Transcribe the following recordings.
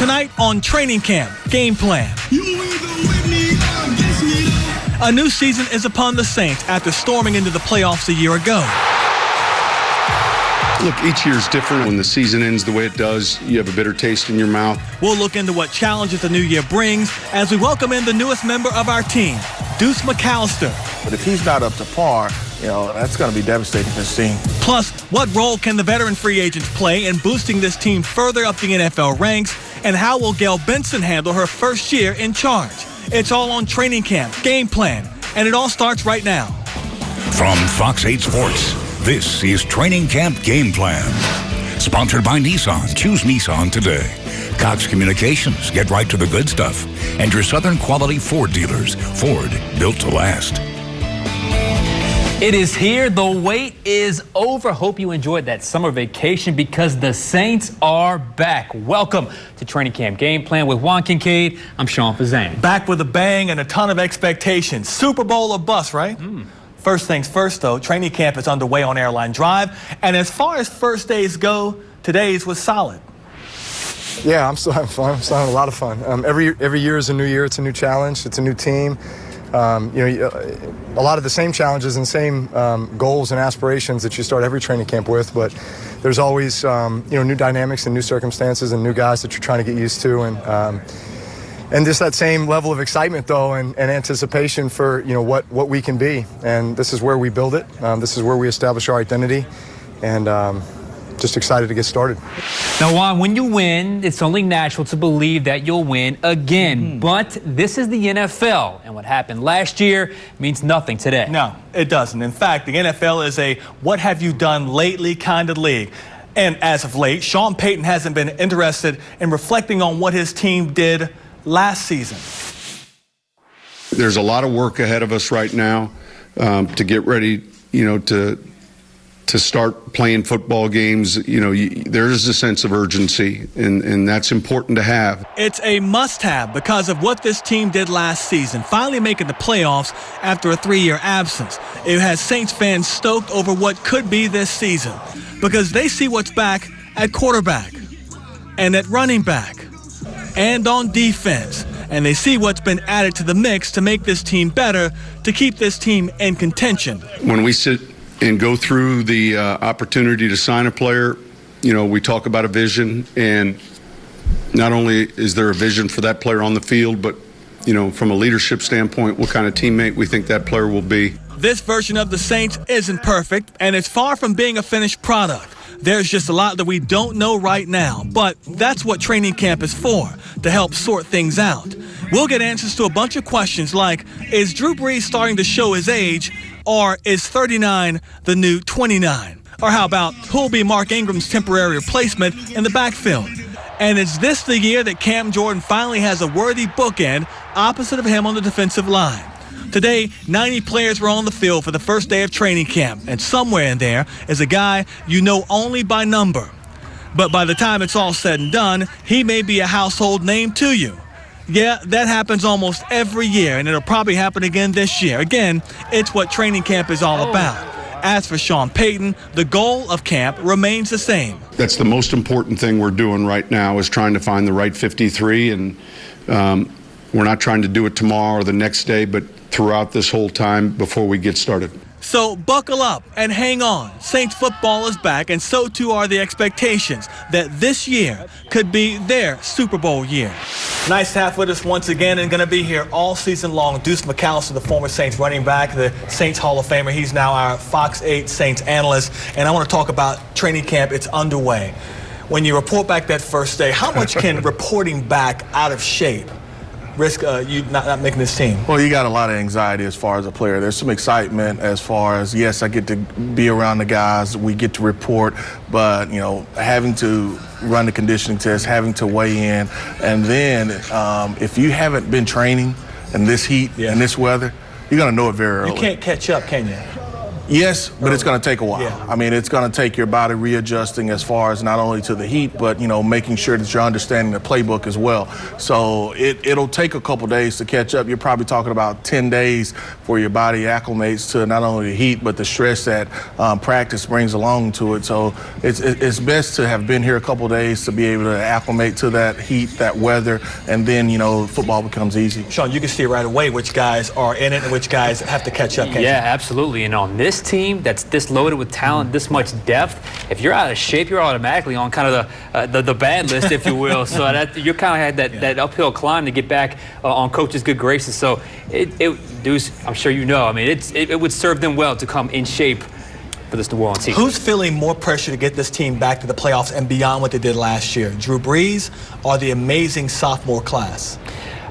Tonight on Training Camp, GamePlan. A new season is upon the Saints after storming into the playoffs a year ago. Look, each year is different. When the season ends the way it does, you have a bitter taste in your mouth. We'll look into what challenges the new year brings as we welcome in the newest member of our team, Deuce McAllister. But if he's not up to par, that's going to be devastating for this team. Plus, what role can the veteran free agents play in boosting this team further up the NFL ranks? And how will Gail Benson handle her first year in charge? It's all on Training Camp, GamePlan, and it all starts right now. From Fox 8 Sports, this is Training Camp GamePlan. Sponsored by Nissan. Choose Nissan today. Cox Communications. Get right to the good stuff. And your Southern quality Ford dealers. Ford, built to last. It is here. The wait is over. Hope you enjoyed that summer vacation because the Saints are back. Welcome to Training Camp GamePlan with Juan Kincaid. I'm Sean Fazan. Back with a bang and a ton of expectations. Super Bowl or bust, right? First things first, though, training camp is underway on Airline Drive. And as far as first days go, today's was solid. Yeah, I'm still having fun. I'm still having a lot of fun. Every year is a new year. It's a new challenge. It's a new team. A lot of the same challenges and same goals and aspirations that you start every training camp with, but there's always new dynamics and new circumstances and new guys that you're trying to get used to, and just that same level of excitement though and anticipation for what we can be. And this is where we build it. This is where we establish our identity, and just excited to get started. Now, Juan, when you win, it's only natural to believe that you'll win again. But this is the NFL, and what happened last year means nothing today. No, it doesn't. In fact, the NFL is a what have you done lately kind of league. And as of late, Sean Payton hasn't been interested in reflecting on what his team did last season. There's a lot of work ahead of us right now to get ready, to start playing football games. There is a sense of urgency, and that's important to have. It's a must-have because of what this team did last season, finally making the playoffs after a 3-year absence. It has Saints fans stoked over what could be this season because they see what's back at quarterback and at running back and on defense, and they see what's been added to the mix to make this team better, to keep this team in contention. When we sit and go through the opportunity to sign a player, we talk about a vision, and not only is there a vision for that player on the field, but from a leadership standpoint, what kind of teammate we think that player will be. This version of the Saints isn't perfect, and it's far from being a finished product. There's just a lot that we don't know right now, but that's what training camp is for, to help sort things out. We'll get answers to a bunch of questions like, is Drew Brees starting to show his age, or is 39 the new 29? Or how about who'll be Mark Ingram's temporary replacement in the backfield? And is this the year that Cam Jordan finally has a worthy bookend opposite of him on the defensive line? Today, 90 players were on the field for the first day of training camp, and somewhere in there is a guy you know only by number. But by the time it's all said and done, he may be a household name to you. Yeah, that happens almost every year, and it'll probably happen again this year. Again, it's what training camp is all about. As for Sean Payton, the goal of camp remains the same. That's the most important thing we're doing right now, is trying to find the right 53, and we're not trying to do it tomorrow or the next day, but throughout this whole time before we get started. So buckle up and hang on. Saints football is back, and so too are the expectations that this year could be their Super Bowl year. Nice to have with us once again, and going to be here all season long, Deuce McAllister, the former Saints running back, the Saints Hall of Famer. He's now our Fox 8 Saints analyst, and I want to talk about training camp. It's underway. When you report back that first day, how much can reporting back out of shape risk you not making this team? Well, you got a lot of anxiety as far as a player. There's some excitement as far as, yes, I get to be around the guys, we get to report, but, having to run the conditioning test, having to weigh in, and then if you haven't been training in this heat and this weather, you're going to know it very early. You can't catch up, can you? Yes, but it's going to take a while. Yeah. I mean, it's going to take your body readjusting as far as not only to the heat, but, making sure that you're understanding the playbook as well. So it'll take a couple days to catch up. You're probably talking about 10 days for your body acclimates to not only the heat, but the stress that practice brings along to it. So it's best to have been here a couple days to be able to acclimate to that heat, that weather, and then, football becomes easy. Sean, you can see right away which guys are in it and which guys have to catch up. Yeah, absolutely. And on this team that's this loaded with talent, this much depth, if you're out of shape, you're automatically on kind of the bad list, if you will. So you kind of had that uphill climb to get back on coach's good graces. So I'm sure it would serve them well to come in shape for this New Orleans team. Who's feeling more pressure to get this team back to the playoffs and beyond what they did last year? Drew Brees or the amazing sophomore class?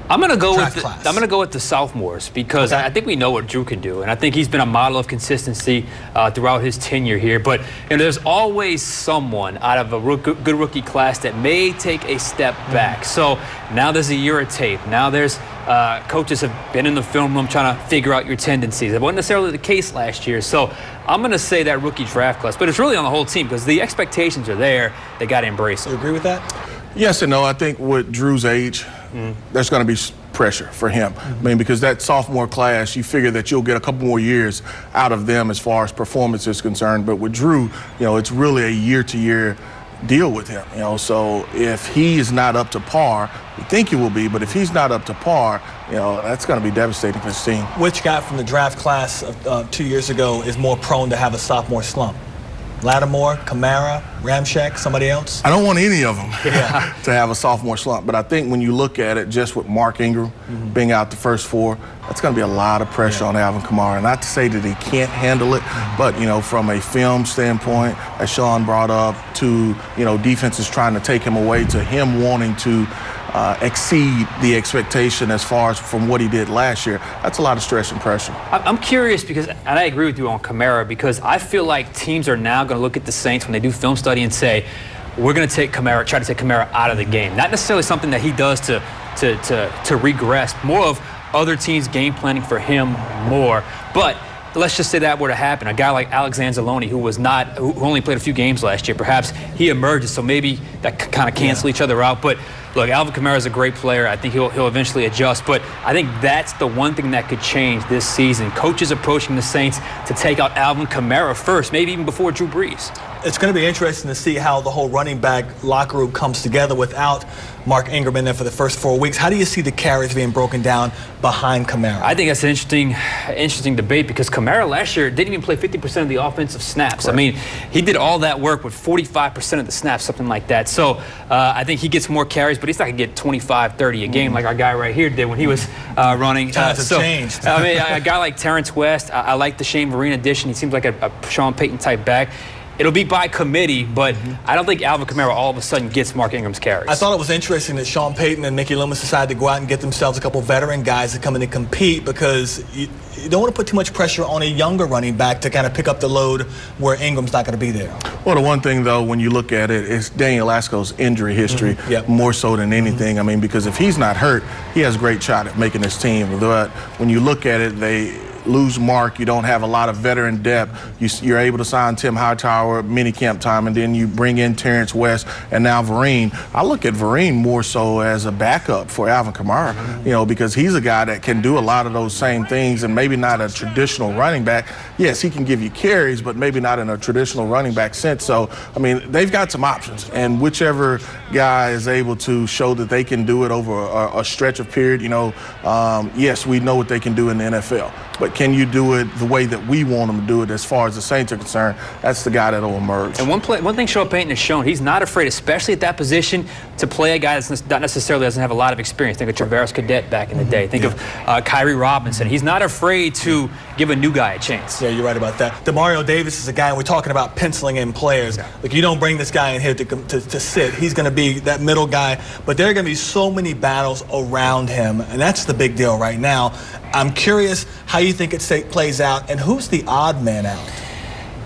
I'm going to go with the sophomores because I think we know what Drew can do, and I think he's been a model of consistency throughout his tenure here. But there's always someone out of a good rookie class that may take a step back. So now there's a year of tape. Now there's coaches have been in the film room trying to figure out your tendencies. That wasn't necessarily the case last year. So I'm going to say that rookie draft class, but it's really on the whole team because the expectations are there. They got to embrace it. You agree with that? Yes and no. I think with Drew's age, there's going to be pressure for him. I mean, because that sophomore class, you figure that you'll get a couple more years out of them as far as performance is concerned. But with Drew, it's really a year-to-year deal with him. So if he is not up to par, we think he will be, but if he's not up to par, that's going to be devastating for his team. Which guy from the draft class of 2 years ago is more prone to have a sophomore slump? Lattimore, Kamara, Ramczyk, somebody else? I don't want any of them to have a sophomore slump, but I think when you look at it just with Mark Ingram being out the first four, that's going to be a lot of pressure on Alvin Kamara. Not to say that he can't handle it, but, from a film standpoint, as Sean brought up, to, defenses trying to take him away, to him wanting to exceed the expectation as far as from what he did last year, that's a lot of stress and pressure. I'm curious because, and I agree with you on Kamara, because I feel like teams are now going to look at the Saints when they do film study and say, we're going to try to take Kamara out of the game. Not necessarily something that he does to regress, more of other teams game planning for him more. But let's just say that were to happen. A guy like Alex Anzalone, who only played a few games last year, perhaps he emerges, so maybe that kind of cancel each other out. But look, Alvin Kamara is a great player. I think he'll eventually adjust. But I think that's the one thing that could change this season. Coaches approaching the Saints to take out Alvin Kamara first, maybe even before Drew Brees. It's going to be interesting to see how the whole running back locker room comes together without Mark Ingram in there for the first 4 weeks. How do you see the carries being broken down behind Kamara? I think that's an interesting debate because Kamara last year didn't even play 50% of the offensive snaps. Correct. I mean, he did all that work with 45% of the snaps, something like that. So I think he gets more carries, but he's not going to get 25, 30 a game like our guy right here did when he was running. Times have changed. I mean, a guy like Terrence West, I like the Shane Vereen addition. He seems like a Sean Payton type back. It'll be by committee, but I don't think Alvin Kamara all of a sudden gets Mark Ingram's carries. I thought it was interesting that Sean Payton and Mickey Loomis decided to go out and get themselves a couple veteran guys to come in and compete because you don't want to put too much pressure on a younger running back to kind of pick up the load where Ingram's not going to be there. Well, the one thing, though, when you look at it, is Daniel Lasco's injury history more so than anything. I mean, because if he's not hurt, he has a great shot at making this team. But when you look at it, they lose Mark, you don't have a lot of veteran depth. You're able to sign Tim Hightower minicamp time, and then you bring in Terrence West and now Vereen. I look at Vereen more so as a backup for Alvin Kamara, because he's a guy that can do a lot of those same things and maybe not a traditional running back. Yes, he can give you carries, but maybe not in a traditional running back sense. So, I mean, they've got some options, and whichever guy is able to show that they can do it over a stretch of period, yes, we know what they can do in the NFL. But can you do it the way that we want them to do it as far as the Saints are concerned? That's the guy that will emerge. And one thing Sean Payton has shown, he's not afraid, especially at that position, to play a guy that's not necessarily doesn't have a lot of experience. Think of Travaris Cadet back in the day. Think of Kyrie Robinson. He's not afraid to give a new guy a chance. Yeah, you're right about that. Demario Davis is a guy, and we're talking about penciling in players. Like, you don't bring this guy in here to sit. He's going to be that middle guy. But there are going to be so many battles around him, and that's the big deal right now. I'm curious how you think it plays out, and who's the odd man out?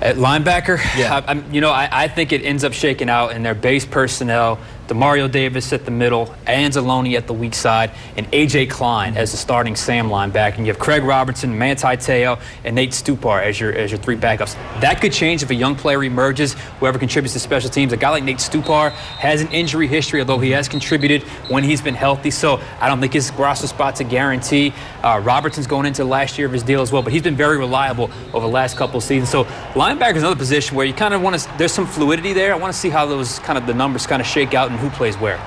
At linebacker, yeah. I think it ends up shaking out in their base personnel Demario Davis at the middle, Anzalone at the weak side, and A.J. Klein as the starting Sam linebacker. And you have Craig Robertson, Manti Te'o, and Nate Stupar as your three backups. That could change if a young player emerges, whoever contributes to special teams. A guy like Nate Stupar has an injury history, although he has contributed when he's been healthy. So I don't think his roster spot's a guarantee. Robertson's going into the last year of his deal as well, but he's been very reliable over the last couple of seasons. So linebacker is another position where you kind of want to, there's some fluidity there. I want to see how those kind of the numbers kind of shake out and who plays where.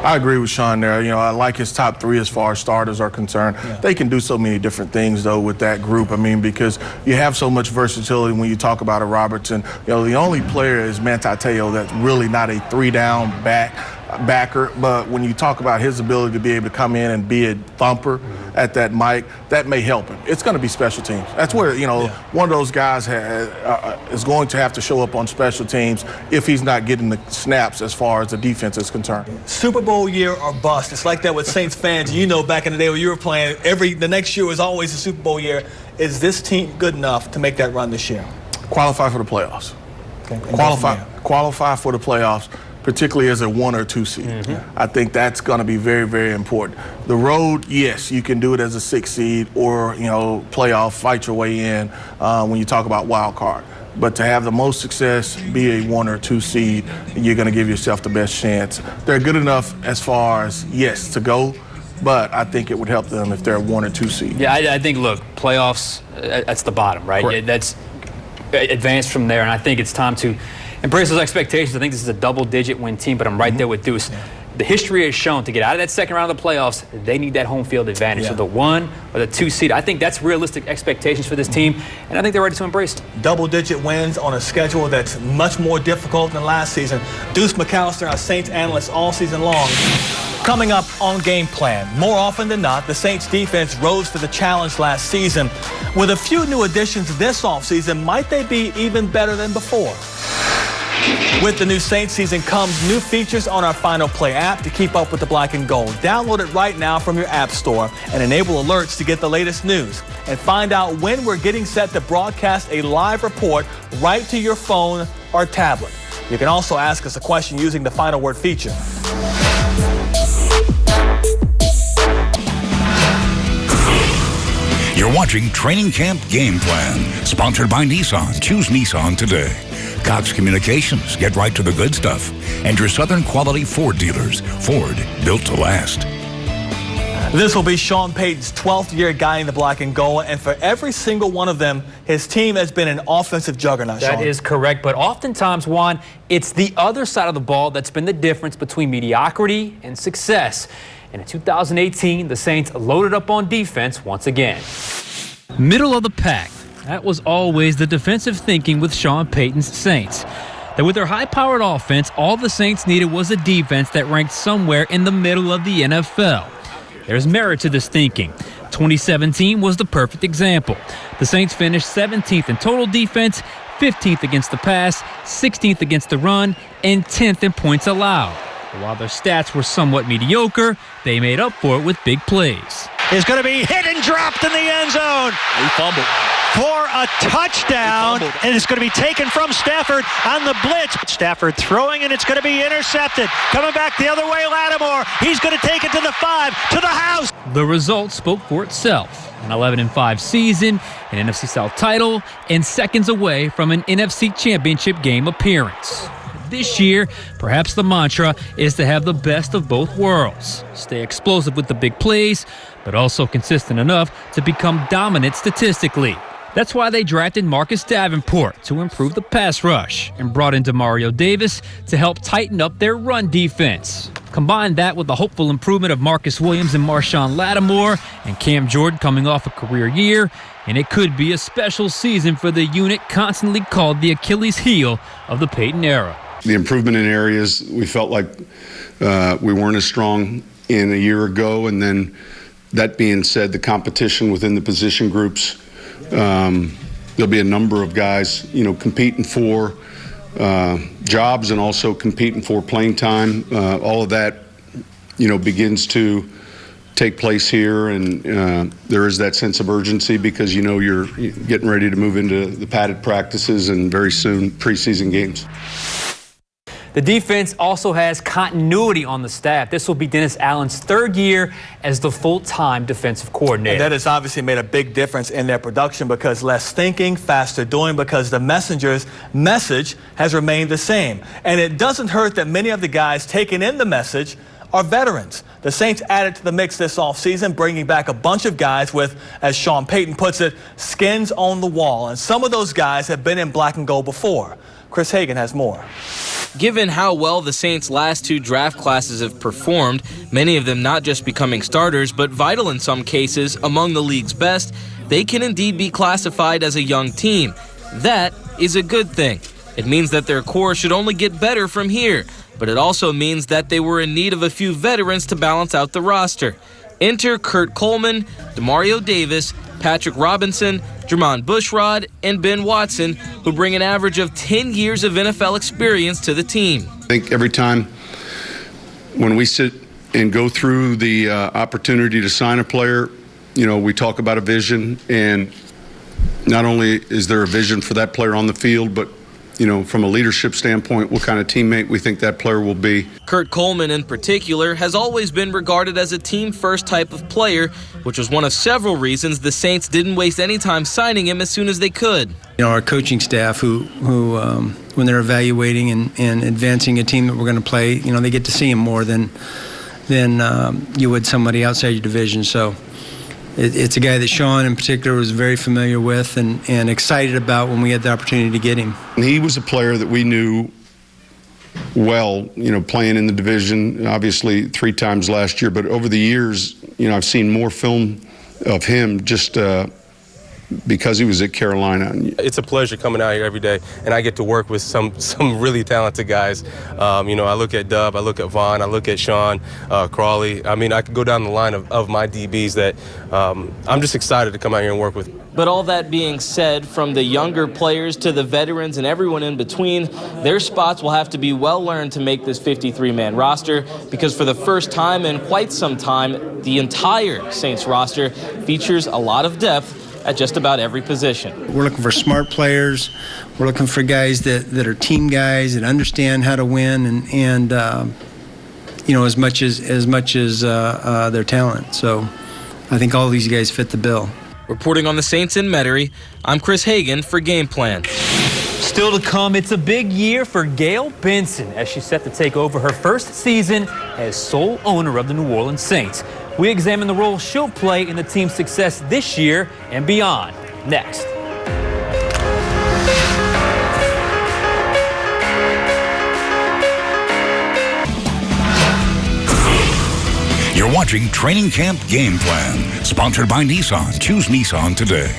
I agree with Sean there. You know, I like his top three as far as starters are concerned. Yeah. They can do so many different things, though, with that group. I mean, because you have so much versatility when you talk about a Robertson. You know, the only player is Manti Te'o that's really not a three-down backer, but when you talk about his ability to be able to come in and be a thumper at that mic, that may help him. It's going to be special teams. That's where, you know, one of those guys is going to have to show up on special teams if he's not getting the snaps as far as the defense is concerned. Super Bowl year or bust. It's like that with Saints fans. You know, back in the day when you were playing, the next year was always a Super Bowl year. Is this team good enough to make that run this year? Qualify for the playoffs. Okay. Qualify for the playoffs, particularly as a 1 or 2 seed. I think that's going to be very, very important. The road, yes, you can do it as a 6 seed or, you know, playoff, fight your way in when you talk about wild card. But to have the most success, be a 1 or 2 seed, you're going to give yourself the best chance. They're good enough as far as, yes, to go, but I think it would help them if they're a 1 or 2 seed. Yeah, I think, look, playoffs, that's the bottom, right? Correct. That's advanced from there, and I think it's time to embrace those expectations. I think this is a double-digit win team, but I'm right there with Deuce. The history has shown to get out of that second round of the playoffs, they need that home field advantage. So the 1 or the 2 seed, I think that's realistic expectations for this team, and I think they're ready to embrace it. Double-digit wins on a schedule that's much more difficult than last season. Deuce McAllister, our Saints analyst all season long. Coming up on Game Plan, more often than not, the Saints defense rose to the challenge last season. With a few new additions this offseason, might they be even better than before? With the new Saints season comes new features on our Final Play app to keep up with the black and gold. Download it right now from your app store and enable alerts to get the latest news. And find out when we're getting set to broadcast a live report right to your phone or tablet. You can also ask us a question using the Final Word feature. You're watching Training Camp Game Plan, sponsored by Nissan. Choose Nissan today. Cox Communications, get right to the good stuff. And your Southern Quality Ford dealers. Ford, built to last. This will be Sean Payton's 12th year guiding the black and gold, and for every single one of them, his team has been an offensive juggernaut, Sean. That is correct, but oftentimes, Juan, it's the other side of the ball that's been the difference between mediocrity and success. And in 2018, the Saints loaded up on defense once again. Middle of the pack. That was always the defensive thinking with Sean Payton's Saints. That with their high-powered offense, all the Saints needed was a defense that ranked somewhere in the middle of the NFL. There's merit to this thinking. 2017 was the perfect example. The Saints finished 17th in total defense, 15th against the pass, 16th against the run, and 10th in points allowed. While their stats were somewhat mediocre, they made up for it with big plays. Is going to be hit and dropped in the end zone. He fumbled for a touchdown, and it's going to be taken from Stafford on the blitz. Stafford throwing, and it's going to be intercepted. Coming back the other way, Lattimore. He's going to take it to the 5, to the house. The result spoke for itself. An 11-5 season, an NFC South title, and seconds away from an NFC Championship game appearance. This year, perhaps the mantra is to have the best of both worlds. Stay explosive with the big plays, but also consistent enough to become dominant statistically. That's why they drafted Marcus Davenport to improve the pass rush and brought in Demario Davis to help tighten up their run defense. Combine that with the hopeful improvement of Marcus Williams and Marshawn Lattimore and Cam Jordan coming off a career year, and it could be a special season for the unit constantly called the Achilles heel of the Payton era. The improvement in areas we felt like we weren't as strong in a year ago, and then that being said, the competition within the position groups, there'll be a number of guys, competing for jobs and also competing for playing time. All of that, begins to take place here, and there is that sense of urgency because you're getting ready to move into the padded practices and very soon preseason games. The defense also has continuity on the staff. This will be Dennis Allen's third year as the full-time defensive coordinator. And that has obviously made a big difference in their production because less thinking, faster doing, because the messenger's message has remained the same. And it doesn't hurt that many of the guys taking in the message are veterans. The Saints added to the mix this offseason, bringing back a bunch of guys with, as Sean Payton puts it, skins on the wall. And some of those guys have been in black and gold before. Chris Hagan has more. Given how well the Saints' last two draft classes have performed, many of them not just becoming starters, but vital in some cases among the league's best, they can indeed be classified as a young team. That is a good thing. It means that their core should only get better from here, but it also means that they were in need of a few veterans to balance out the roster. Enter Kurt Coleman, Demario Davis, Patrick Robinson, Jermon Bushrod, and Ben Watson, who bring an average of 10 years of NFL experience to the team. I think every time when we sit and go through the opportunity to sign a player, we talk about a vision, and not only is there a vision for that player on the field, but from a leadership standpoint, what kind of teammate we think that player will be. Kurt Coleman, in particular, has always been regarded as a team-first type of player, which was one of several reasons the Saints didn't waste any time signing him as soon as they could. Our coaching staff, who when they're evaluating and advancing a team that we're going to play, they get to see him more than you would somebody outside your division. So it's a guy that Sean in particular was very familiar with and excited about when we had the opportunity to get him. He was a player that we knew well, playing in the division, obviously 3 times last year. But over the years, I've seen more film of him just because he was at Carolina. It's a pleasure coming out here every day, and I get to work with some really talented guys. I look at Dub, I look at Vaughn, I look at Sean, Crawley. I mean, I could go down the line of my DBs that I'm just excited to come out here and work with. But all that being said, from the younger players to the veterans and everyone in between, their spots will have to be well learned to make this 53-man roster, because for the first time in quite some time, the entire Saints roster features a lot of depth at just about every position. We're looking for smart players. We're looking for guys that are team guys that understand how to win and as much as their talent. So I think all these guys fit the bill. Reporting on the Saints in Metairie, I'm Chris Hagan for GamePlan. Still to come, it's a big year for Gayle Benson as she's set to take over her first season as sole owner of the New Orleans Saints. We examine the role she'll play in the team's success this year and beyond. Next. You're watching Training Camp Game Plan, sponsored by Nissan. Choose Nissan today.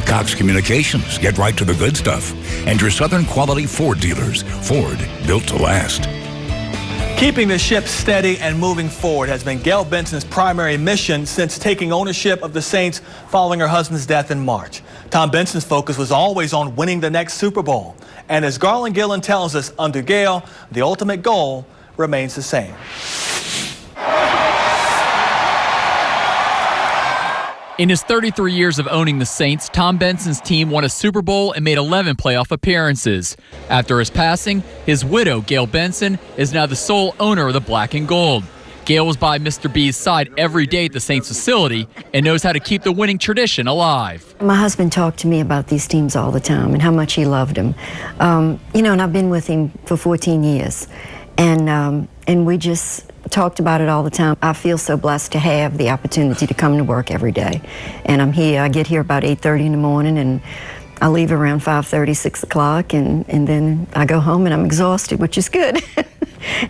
Cox Communications, get right to the good stuff. And your Southern quality Ford dealers. Ford, built to last. Keeping the ship steady and moving forward has been Gayle Benson's primary mission since taking ownership of the Saints following her husband's death in March. Tom Benson's focus was always on winning the next Super Bowl. And as Garland Gillen tells us, under Gayle, the ultimate goal remains the same. In his 33 years of owning the Saints, Tom Benson's team won a Super Bowl and made 11 playoff appearances. After his passing, his widow, Gayle Benson, is now the sole owner of the Black and Gold. Gayle was by Mr. B's side every day at the Saints facility and knows how to keep the winning tradition alive. My husband talked to me about these teams all the time and how much he loved them. And I've been with him for 14 years. And we just talked about it all the time. I feel so blessed to have the opportunity to come to work every day. And I'm here. I get here about 8:30 in the morning, and I leave around 5:30, 6 o'clock, and then I go home and I'm exhausted, which is good.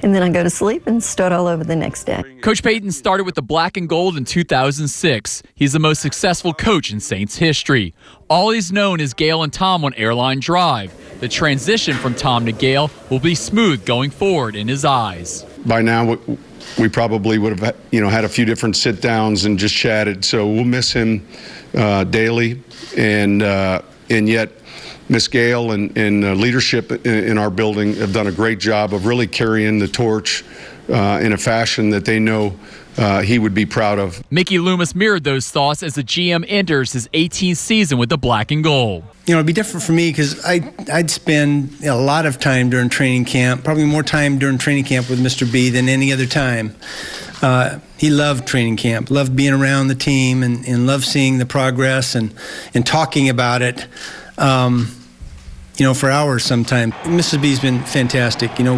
And then I go to sleep and start all over the next day. Coach Payton started with the Black and Gold in 2006. He's the most successful coach in Saints history. All he's known is Gayle and Tom on Airline Drive. The transition from Tom to Gayle will be smooth going forward in his eyes. By now, we probably would have had a few different sit downs and just chatted. So we'll miss him daily, and yet Miss Gayle and leadership in our building have done a great job of really carrying the torch in a fashion that they know he would be proud of. Mickey Loomis mirrored those thoughts as the GM enters his 18th season with the black and gold. You know, it'd be different for me because I'd spend a lot of time during training camp, probably more time during training camp with Mr. B than any other time. He loved training camp, loved being around the team, and loved seeing the progress and talking about it, for hours sometimes. Mrs. B's been fantastic. You know,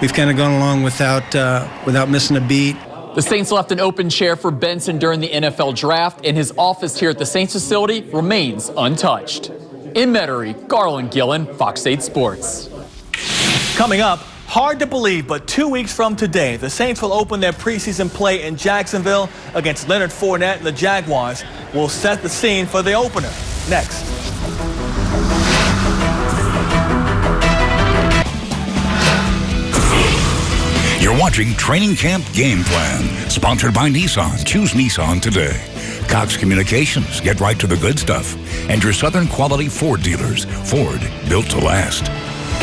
we've kind of gone along without missing a beat. The Saints left an open chair for Benson during the NFL draft, and his office here at the Saints facility remains untouched. In Metairie, Garland Gillen, Fox 8 Sports. Coming up, hard to believe, but 2 weeks from today, the Saints will open their preseason play in Jacksonville against Leonard Fournette and the Jaguars. We'll set the scene for the opener next. You're watching Training Camp Game Plan, sponsored by Nissan. Choose Nissan today. Cox Communications, get right to the good stuff. And your Southern quality Ford dealers. Ford, built to last.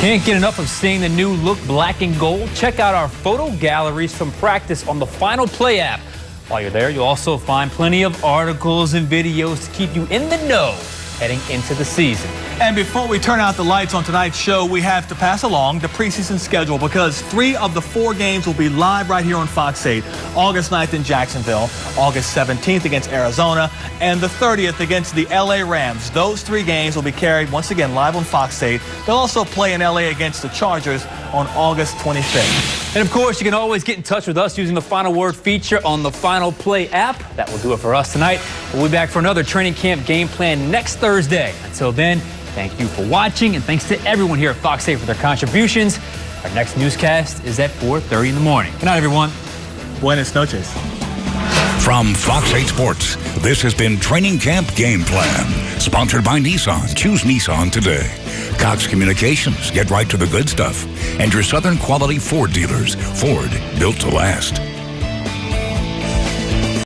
Can't get enough of seeing the new look black and gold? Check out our photo galleries from practice on the Final Play app. While you're there, you'll also find plenty of articles and videos to keep you in the know heading into the season. And before we turn out the lights on tonight's show, we have to pass along the preseason schedule because 3 of the 4 games will be live right here on Fox 8. August 9th in Jacksonville, August 17th against Arizona, and the 30th against the LA Rams. Those 3 games will be carried once again live on Fox 8. They'll also play in LA against the Chargers on August 25th. And of course, you can always get in touch with us using the Final Word feature on the Final Play app. That will do it for us tonight. We'll be back for another Training Camp Game Plan next Thursday. Until then, thank you for watching, and thanks to everyone here at Fox 8 for their contributions. Our next newscast is at 4:30 in the morning. Good night, everyone. Buenas noches. From Fox 8 Sports, this has been Training Camp Game Plan, sponsored by Nissan. Choose Nissan today. Cox Communications, get right to the good stuff. And your Southern quality Ford dealers. Ford, built to last.